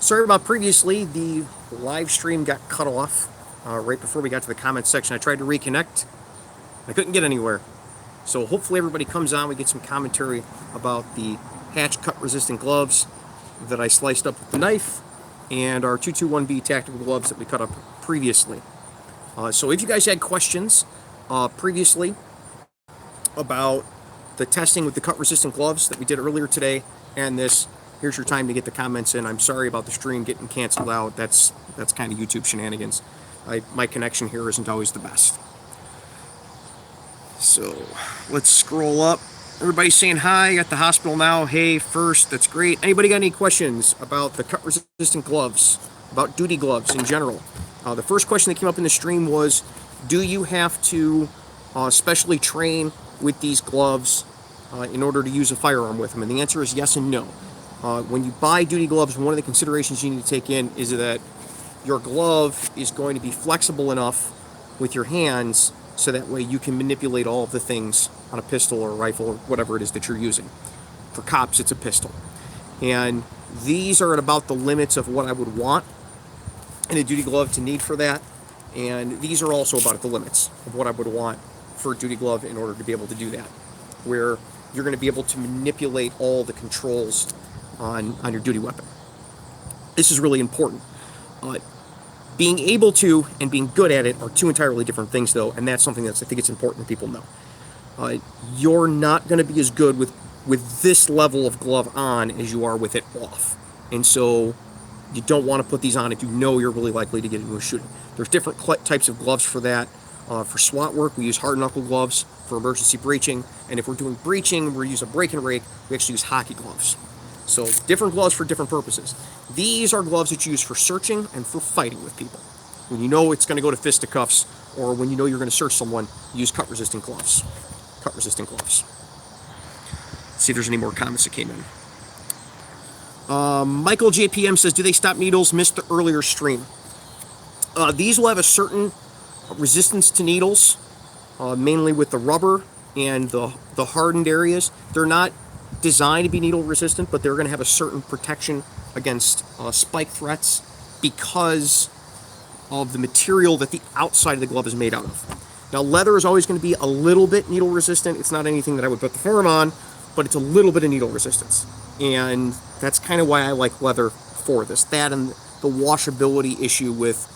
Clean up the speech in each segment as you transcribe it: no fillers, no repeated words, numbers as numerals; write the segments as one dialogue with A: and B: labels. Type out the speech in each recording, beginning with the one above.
A: Sorry about previously. The live stream got cut off right before we got to the comments section. I tried to reconnect. I couldn't get anywhere. So hopefully everybody comes on. We get some commentary about the hatch cut resistant gloves that I sliced up with the knife and our 221B tactical gloves that we cut up previously. So if you guys had questions previously about the testing with the cut resistant gloves that we did earlier today and this, here's your time to get the comments in. I'm sorry about the stream getting canceled out. That's kind of YouTube shenanigans. My connection here isn't always the best. So let's scroll up. Everybody's saying hi at the hospital now. Hey, first, that's great. Anybody got any questions about the cut resistant gloves, about duty gloves in general? The first question that came up in the stream was, do you have to specially train with these gloves in order to use a firearm with them? And the answer is yes and no. When you buy duty gloves, one of the considerations you need to take in is that your glove is going to be flexible enough with your hands so that way you can manipulate all of the things on a pistol or a rifle or whatever it is that you're using. For cops, it's a pistol. And these are at about the limits of what I would want in a duty glove to need for that. And these are also about the limits of what I would want for a duty glove in order to be able to do that, where you're going to be able to manipulate all the controls on your duty weapon. This is really important. Being able to and being good at it are two entirely different things, though, and that's something that's I think it's important that people know. You're not going to be as good with this level of glove on as you are with it off, and so you don't want to put these on if you know you're really likely to get into a shooting. There's different types of gloves for that. For SWAT work, we use hard knuckle gloves for emergency breaching, and if we're doing breaching, we use a break and rake. We actually use hockey gloves. So different gloves for different purposes. These are gloves that you use for searching and for fighting with people. When you know it's going to go to fisticuffs, or when you know you're going to search someone, use cut-resistant gloves. Cut-resistant gloves. Let's see if there's any more comments that came in. Michael JPM says, do they stop needles? Missed the earlier stream. These will have a certain resistance to needles, mainly with the rubber and the hardened areas. They're not designed to be needle resistant, but they're going to have a certain protection against spike threats because of the material that the outside of the glove is made out of. Now, leather is always going to be a little bit needle resistant. It's not anything that I would put the firm on, but it's a little bit of needle resistance. And that's kind of why I like leather for this. That and the washability issue with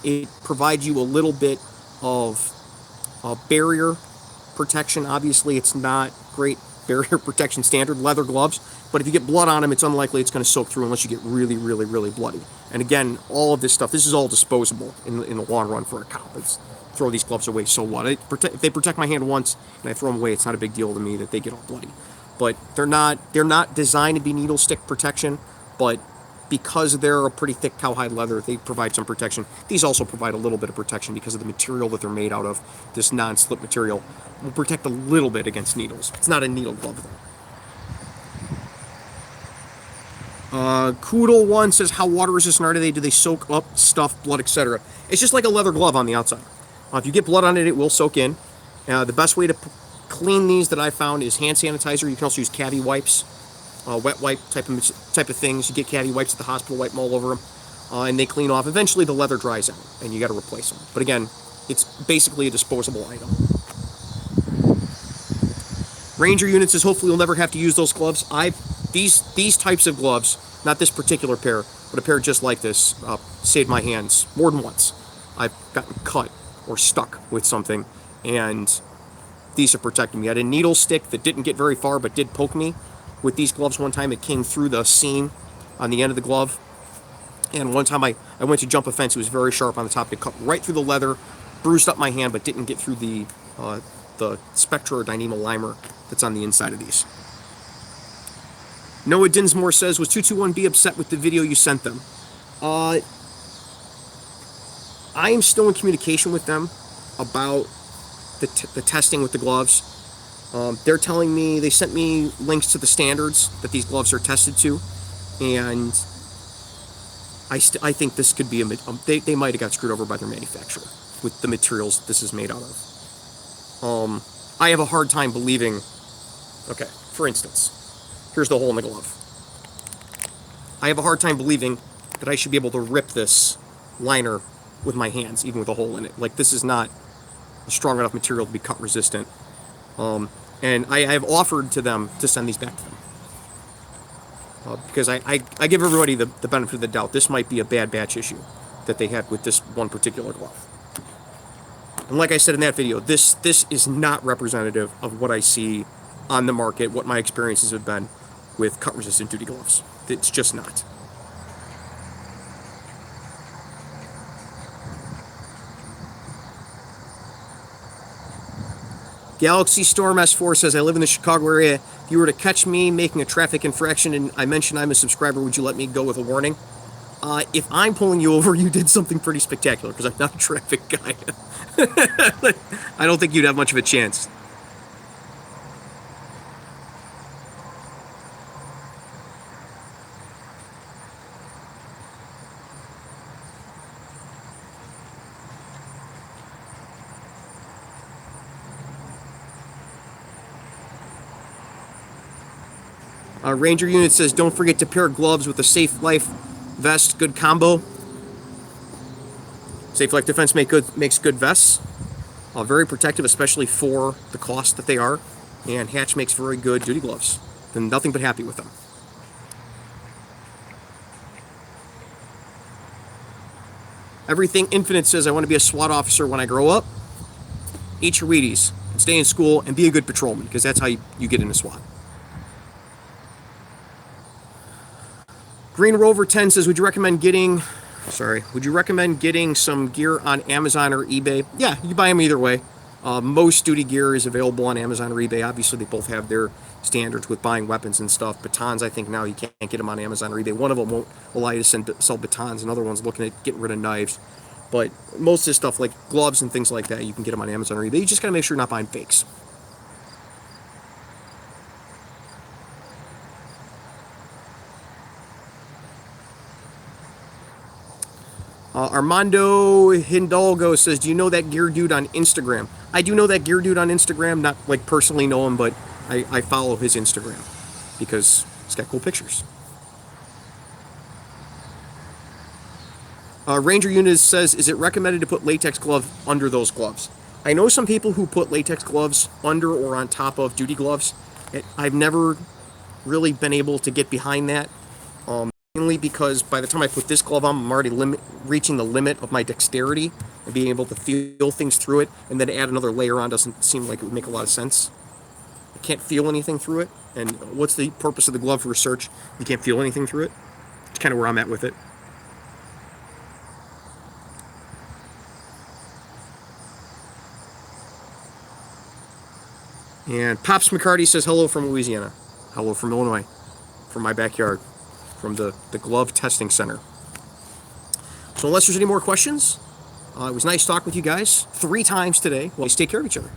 A: it provides you a little bit of barrier protection. Obviously, it's not great barrier protection standard leather gloves, but if you get blood on them, it's unlikely it's going to soak through unless you get really, really, really bloody. And again, all of this stuff, this is all disposable in the long run for a cop. It's throw these gloves away, so what? If they protect my hand once and I throw them away, it's not a big deal to me that they get all bloody. But they're not designed to be needle stick protection, but because they're a pretty thick cowhide leather, they provide some protection. These also provide a little bit of protection because of the material that they're made out of. This non-slip material will protect a little bit against needles. It's not a needle glove, though. Koodle1 says, how water resistant are they? Do they soak up stuff, blood, etc.? It's just like a leather glove on the outside. If you get blood on it, it will soak in. The best way to clean these that I found is hand sanitizer. You can also use cavi wipes. Wet wipe type of things. You get caddy wipes at the hospital, wipe them all over them, and they clean off. Eventually, the leather dries out, and you got to replace them. But again, it's basically a disposable item. Ranger Unit says, hopefully you'll never have to use those gloves. These types of gloves, not this particular pair, but a pair just like this, saved my hands more than once. I've gotten cut or stuck with something, and these have protected me. I had a needle stick that didn't get very far, but did poke me. With these gloves one time, it came through the seam on the end of the glove. And one time I went to jump a fence, it was very sharp on the top. It cut right through the leather, bruised up my hand, but didn't get through the Spectra or Dyneema Limer that's on the inside of these. Noah Dinsmore says, was 221B upset with the video you sent them? I am still in communication with them about the testing with the gloves. They're telling me, they sent me links to the standards that these gloves are tested to, and I think this could be they might have got screwed over by their manufacturer with the materials this is made out of. I have a hard time believing, okay, for instance, here's the hole in the glove. I have a hard time believing that I should be able to rip this liner with my hands, even with a hole in it. Like, this is not a strong enough material to be cut resistant. And I have offered to them to send these back to them. Because I give everybody the benefit of the doubt. This might be a bad batch issue that they had with this one particular glove. And like I said in that video, this is not representative of what I see on the market, what my experiences have been with cut-resistant duty gloves. It's just not. Galaxy Storm S4 says, I live in the Chicago area. If you were to catch me making a traffic infraction and I mention I'm a subscriber, would you let me go with a warning? If I'm pulling you over, you did something pretty spectacular, because I'm not a traffic guy. I don't think you'd have much of a chance. Ranger Unit says, don't forget to pair gloves with a Safe Life vest. Good combo. Safe Life Defense makes good vests. Very protective, especially for the cost that they are. And Hatch makes very good duty gloves. Been nothing but happy with them. Everything Infinite says, I want to be a SWAT officer when I grow up. Eat your Wheaties, and stay in school, and be a good patrolman, because that's how you get into SWAT. Green Rover 10 says, would you recommend getting some gear on Amazon or eBay? Yeah, you buy them either way. Most duty gear is available on Amazon or eBay. Obviously, they both have their standards with buying weapons and stuff. Batons, I think now you can't get them on Amazon or eBay. One of them won't allow you to sell batons. Another one's looking at getting rid of knives. But most of this stuff, like gloves and things like that, you can get them on Amazon or eBay. You just got to make sure you're not buying fakes. Armando Hidalgo says, do you know that gear dude on Instagram? I do know that gear dude on Instagram, not like personally know him, but I follow his Instagram because he's got cool pictures. Ranger Unit says, is it recommended to put latex glove under those gloves? I know some people who put latex gloves under or on top of duty gloves. I've never really been able to get behind that. Mainly because by the time I put this glove on, I'm already reaching the limit of my dexterity and being able to feel things through it, and then add another layer on doesn't seem like it would make a lot of sense. I can't feel anything through it, and what's the purpose of the glove for research? You can't feel anything through it. It's kind of where I'm at with it. And Pops McCarty says, hello from Louisiana. Hello from Illinois. From my backyard. From the glove testing center. So unless there's any more questions, it was nice talking with you guys 3 times today. Well, take care of each other.